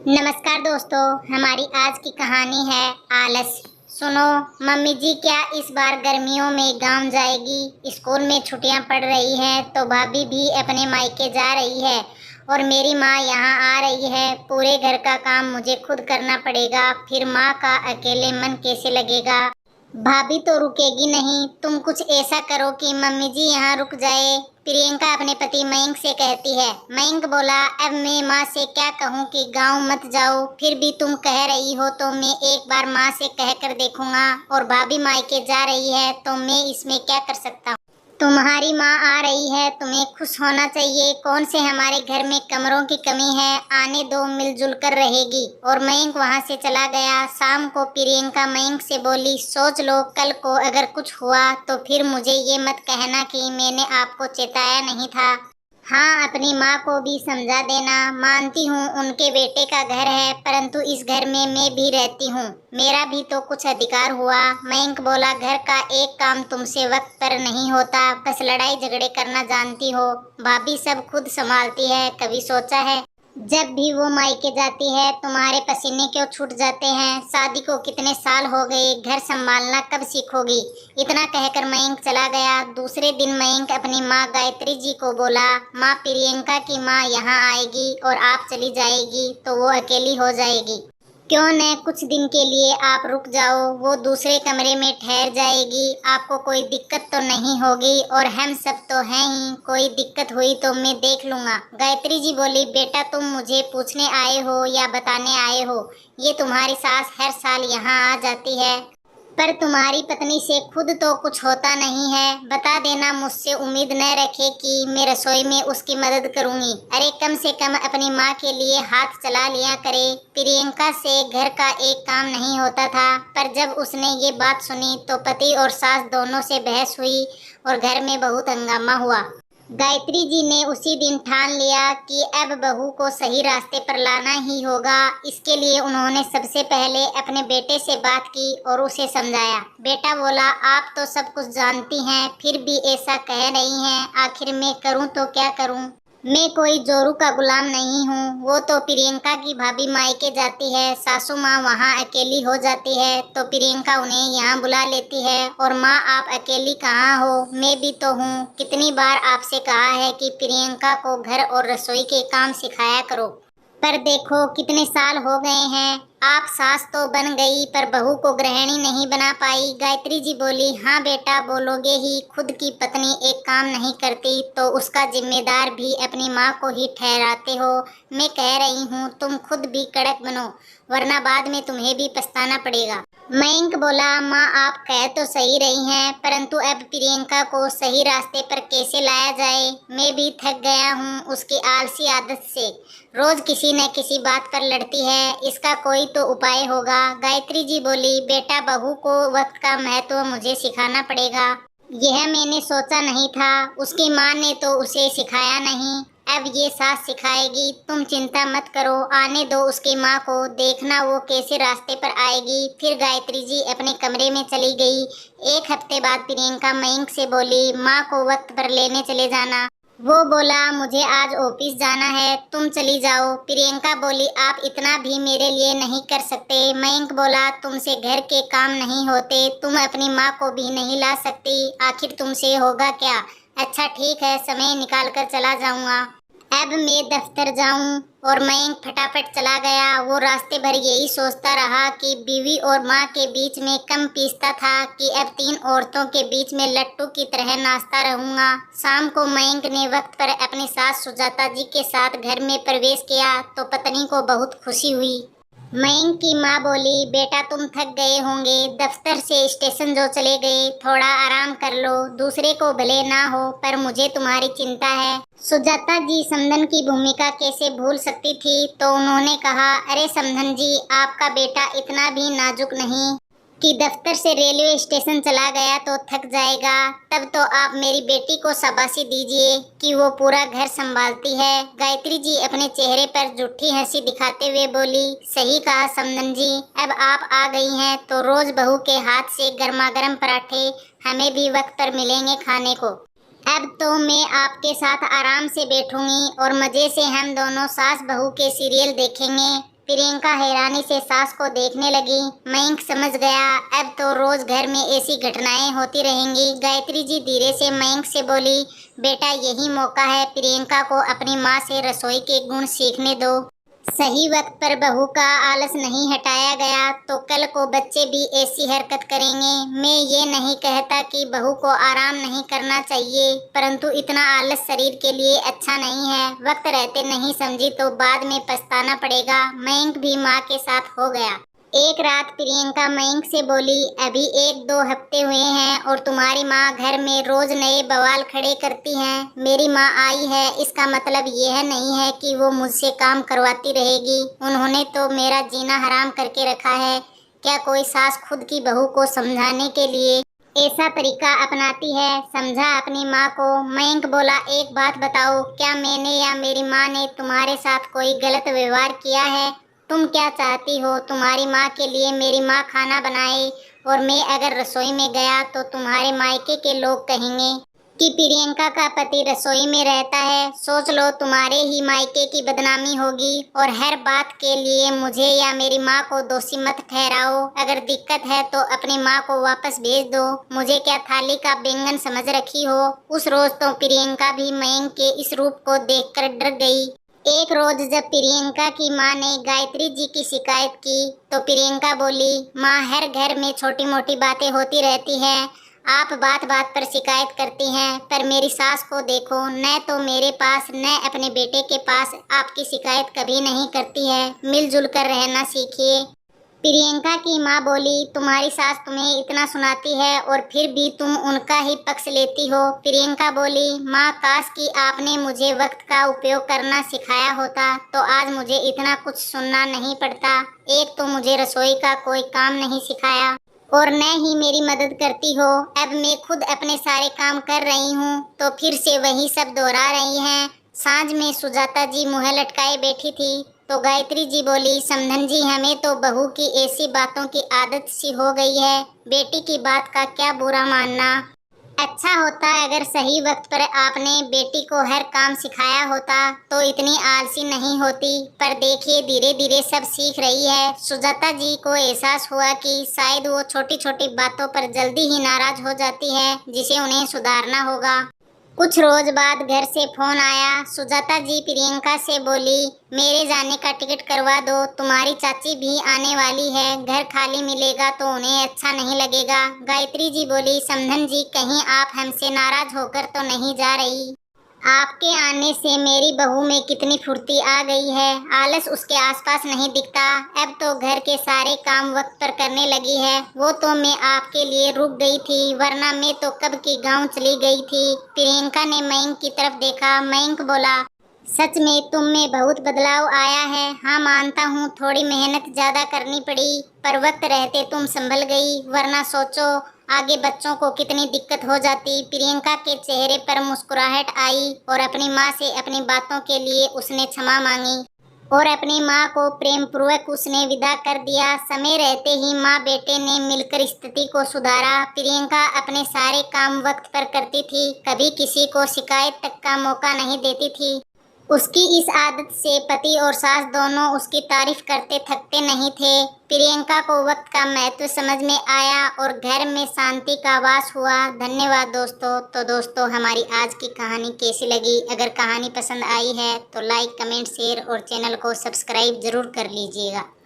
नमस्कार दोस्तों, हमारी आज की कहानी है आलस। सुनो, मम्मी जी क्या इस बार गर्मियों में गांव जाएगी। स्कूल में छुट्टियां पड़ रही हैं तो भाभी भी अपने मायके जा रही है और मेरी माँ यहाँ आ रही है। पूरे घर का काम मुझे खुद करना पड़ेगा, फिर माँ का अकेले मन कैसे लगेगा। भाभी तो रुकेगी नहीं, तुम कुछ ऐसा करो कि मम्मी जी यहाँ रुक जाए। प्रियंका अपने पति मयंक से कहती है। मयंक बोला, अब मैं माँ से क्या कहूँ कि गांव मत जाओ, फिर भी तुम कह रही हो तो मैं एक बार माँ से कह कर देखूंगा। और भाभी मायके जा रही है तो मैं इसमें क्या कर सकता हूँ। तुम्हारी माँ आ रही है, तुम्हें खुश होना चाहिए। कौन से हमारे घर में कमरों की कमी है, आने दो, मिलजुल कर रहेगी। और मयंक वहां से चला गया। शाम को प्रियंका मयंक से बोली, सोच लो कल को अगर कुछ हुआ तो फिर मुझे ये मत कहना कि मैंने आपको चेताया नहीं था। हाँ, अपनी माँ को भी समझा देना। मानती हूँ उनके बेटे का घर है, परंतु इस घर में मैं भी रहती हूँ, मेरा भी तो कुछ अधिकार हुआ। मयंक बोला, घर का एक काम तुमसे वक्त पर नहीं होता, बस लड़ाई झगड़े करना जानती हो। भाभी सब खुद संभालती है, कभी सोचा है जब भी वो मायके जाती है तुम्हारे पसीने क्यों छूट जाते हैं। शादी को कितने साल हो गए, घर संभालना कब सीखोगी। इतना कहकर मयंक चला गया। दूसरे दिन मयंक अपनी माँ गायत्री जी को बोला, माँ प्रियंका की माँ यहाँ आएगी और आप चली जाएगी तो वो अकेली हो जाएगी। क्यों न कुछ दिन के लिए आप रुक जाओ, वो दूसरे कमरे में ठहर जाएगी, आपको कोई दिक्कत तो नहीं होगी। और हम सब तो हैं ही, कोई दिक्कत हुई तो मैं देख लूँगा। गायत्री जी बोली, बेटा तुम मुझे पूछने आए हो या बताने आए हो। ये तुम्हारी सास हर साल यहाँ आ जाती है, पर तुम्हारी पत्नी से खुद तो कुछ होता नहीं है। बता देना, मुझसे उम्मीद न रखे कि मैं रसोई में उसकी मदद करूंगी। अरे कम से कम अपनी माँ के लिए हाथ चला लिया करे। प्रियंका से घर का एक काम नहीं होता था, पर जब उसने ये बात सुनी तो पति और सास दोनों से बहस हुई और घर में बहुत हंगामा हुआ। गायत्री जी ने उसी दिन ठान लिया कि अब बहू को सही रास्ते पर लाना ही होगा। इसके लिए उन्होंने सबसे पहले अपने बेटे से बात की और उसे समझाया। बेटा बोला, आप तो सब कुछ जानती हैं, फिर भी ऐसा कह रही हैं, आखिर मैं करूं तो क्या करूं। मैं कोई जोरू का गुलाम नहीं हूँ। वो तो प्रियंका की भाभी मायके जाती है, सासू माँ वहाँ अकेली हो जाती है तो प्रियंका उन्हें यहाँ बुला लेती है। और माँ आप अकेली कहाँ हो, मैं भी तो हूँ। कितनी बार आपसे कहा है कि प्रियंका को घर और रसोई के काम सिखाया करो, पर देखो कितने साल हो गए हैं। आप सास तो बन गई पर बहू को गृहिणी नहीं बना पाई। गायत्री जी बोली, हाँ बेटा बोलोगे ही, खुद की पत्नी एक काम नहीं करती तो उसका जिम्मेदार भी अपनी माँ को ही ठहराते हो। मैं कह रही हूँ तुम खुद भी कड़क बनो, वरना बाद में तुम्हें भी पछताना पड़ेगा। मयंक बोला, माँ आप कह तो सही रही हैं, परंतु अब प्रियंका को सही रास्ते पर कैसे लाया जाए। मैं भी थक गया हूँ उसकी आलसी आदत से, रोज किसी न किसी बात पर लड़ती है, इसका कोई तो उपाय होगा। गायत्री जी बोली, बेटा बहू को वक्त का महत्व मुझे सिखाना पड़ेगा। यह मैंने सोचा नहीं था, उसकी माँ ने तो उसे सिखाया नहीं, अब ये सास सिखाएगी। तुम चिंता मत करो, आने दो उसकी माँ को, देखना वो कैसे रास्ते पर आएगी। फिर गायत्री जी अपने कमरे में चली गई। एक हफ्ते बाद प्रियंका मयंक से बोली, माँ को वक्त पर लेने चले जाना। वो बोला, मुझे आज ऑफिस जाना है, तुम चली जाओ। प्रियंका बोली, आप इतना भी मेरे लिए नहीं कर सकते। मयंक बोला, तुमसे घर के काम नहीं होते, तुम अपनी माँ को भी नहीं ला सकती, आखिर तुमसे होगा क्या। अच्छा ठीक है, समय निकाल कर चला जाऊंगा, अब मैं दफ्तर जाऊं। और मयंक फटाफट चला गया। वो रास्ते भर यही सोचता रहा कि बीवी और माँ के बीच में कम पीसता था कि अब तीन औरतों के बीच में लट्टू की तरह नाचता रहूंगा। शाम को मयंक ने वक्त पर अपनी सास सुजाता जी के साथ घर में प्रवेश किया तो पत्नी को बहुत खुशी हुई। मयंक की माँ बोली, बेटा तुम थक गए होंगे, दफ्तर से स्टेशन जो चले गए, थोड़ा आराम कर लो। दूसरे को भले ना हो पर मुझे तुम्हारी चिंता है। सुजाता जी समधन की भूमिका कैसे भूल सकती थी, तो उन्होंने कहा, अरे समधन जी आपका बेटा इतना भी नाजुक नहीं कि दफ्तर से रेलवे स्टेशन चला गया तो थक जाएगा। तब तो आप मेरी बेटी को शाबाशी दीजिए कि वो पूरा घर संभालती है। गायत्री जी अपने चेहरे पर झूठी हंसी दिखाते हुए बोली, सही कहा समधन जी, अब आप आ गई हैं तो रोज बहू के हाथ से गर्मा गर्म पराठे हमें भी वक्त पर मिलेंगे खाने को। अब तो मैं आपके साथ आराम से बैठूंगी और मजे से हम दोनों सास बहू के सीरियल देखेंगे। प्रियंका हैरानी से सास को देखने लगी। मयंक समझ गया अब तो रोज घर में ऐसी घटनाएं होती रहेंगी। गायत्री जी धीरे से मयंक से बोली, बेटा यही मौका है प्रियंका को अपनी माँ से रसोई के गुण सीखने दो। सही वक्त पर बहू का आलस नहीं हटाया गया तो कल को बच्चे भी ऐसी हरकत करेंगे। मैं ये नहीं कहता कि बहू को आराम नहीं करना चाहिए, परंतु इतना आलस शरीर के लिए अच्छा नहीं है। वक्त रहते नहीं समझी तो बाद में पछताना पड़ेगा। मयंक भी माँ के साथ हो गया। एक रात प्रियंका मयंक से बोली, अभी 1-2 हफ्ते हुए हैं और तुम्हारी माँ घर में रोज नए बवाल खड़े करती हैं। मेरी माँ आई है इसका मतलब यह नहीं है कि वो मुझसे काम करवाती रहेगी। उन्होंने तो मेरा जीना हराम करके रखा है। क्या कोई सास खुद की बहू को समझाने के लिए ऐसा तरीका अपनाती है? समझा अपनी माँ को। मयंक बोला, एक बात बताओ, क्या मैंने या मेरी माँ ने तुम्हारे साथ कोई गलत व्यवहार किया है? तुम क्या चाहती हो तुम्हारी माँ के लिए मेरी माँ खाना बनाए और मैं अगर रसोई में गया तो तुम्हारे मायके के लोग कहेंगे कि प्रियंका का पति रसोई में रहता है। सोच लो तुम्हारे ही मायके की बदनामी होगी। और हर बात के लिए मुझे या मेरी माँ को दोषी मत ठहराओ। अगर दिक्कत है तो अपनी माँ को वापस भेज दो। मुझे क्या थाली का बैंगन समझ रखी हो? उस रोज तो प्रियंका भी मयंक के इस रूप को देखकर डर गई। एक रोज जब प्रियंका की माँ ने गायत्री जी की शिकायत की तो प्रियंका बोली, माँ हर घर में छोटी मोटी बातें होती रहती हैं। आप बात बात पर शिकायत करती हैं, पर मेरी सास को देखो, न तो मेरे पास न अपने बेटे के पास आपकी शिकायत कभी नहीं करती है। मिलजुल कर रहना सीखिए। प्रियंका की माँ बोली, तुम्हारी सास तुम्हें इतना सुनाती है और फिर भी तुम उनका ही पक्ष लेती हो। प्रियंका बोली, माँ काश कि आपने मुझे वक्त का उपयोग करना सिखाया होता तो आज मुझे इतना कुछ सुनना नहीं पड़ता। एक तो मुझे रसोई का कोई काम नहीं सिखाया और न ही मेरी मदद करती हो। अब मैं खुद अपने सारे काम कर रही हूँ तो फिर से वही सब दोहरा रही हैं। सांझ में सुजाता जी मुँह लटकाए बैठी थी तो गायत्री जी बोली, समधन जी हमें तो बहू की ऐसी बातों की आदत सी हो गई है। बेटी की बात का क्या बुरा मानना। अच्छा होता अगर सही वक्त पर आपने बेटी को हर काम सिखाया होता तो इतनी आलसी नहीं होती। पर देखिए धीरे धीरे सब सीख रही है। सुजाता जी को एहसास हुआ कि शायद वो छोटी छोटी बातों पर जल्दी ही नाराज हो जाती है, जिसे उन्हें सुधारना होगा। कुछ रोज बाद घर से फोन आया। सुजाता जी प्रियंका से बोली, मेरे जाने का टिकट करवा दो, तुम्हारी चाची भी आने वाली है। घर खाली मिलेगा तो उन्हें अच्छा नहीं लगेगा। गायत्री जी बोली, समधन जी कहीं आप हमसे नाराज होकर तो नहीं जा रही? आपके आने से मेरी बहू में कितनी फुर्ती आ गई है। आलस उसके आसपास नहीं दिखता। अब तो घर के सारे काम वक्त पर करने लगी है। वो तो मैं आपके लिए रुक गई थी, वरना मैं तो कब की गांव चली गई थी। प्रियंका ने मयंक की तरफ देखा। मयंक बोला, सच में तुम में बहुत बदलाव आया है। हाँ मानता हूँ थोड़ी मेहनत ज्यादा करनी पड़ी, पर वक्त रहते तुम संभल गई, वरना सोचो आगे बच्चों को कितनी दिक्कत हो जाती। प्रियंका के चेहरे पर मुस्कुराहट आई और अपनी माँ से अपनी बातों के लिए उसने क्षमा मांगी और अपनी माँ को प्रेम पूर्वक उसने विदा कर दिया। समय रहते ही माँ बेटे ने मिलकर स्थिति को सुधारा। प्रियंका अपने सारे काम वक्त पर करती थी, कभी किसी को शिकायत तक का मौका नहीं देती थी। उसकी इस आदत से पति और सास दोनों उसकी तारीफ करते थकते नहीं थे। प्रियंका को वक्त का महत्व समझ में आया और घर में शांति का वास हुआ। धन्यवाद दोस्तों। तो दोस्तों हमारी आज की कहानी कैसी लगी? अगर कहानी पसंद आई है तो लाइक, कमेंट, शेयर और चैनल को सब्सक्राइब जरूर कर लीजिएगा।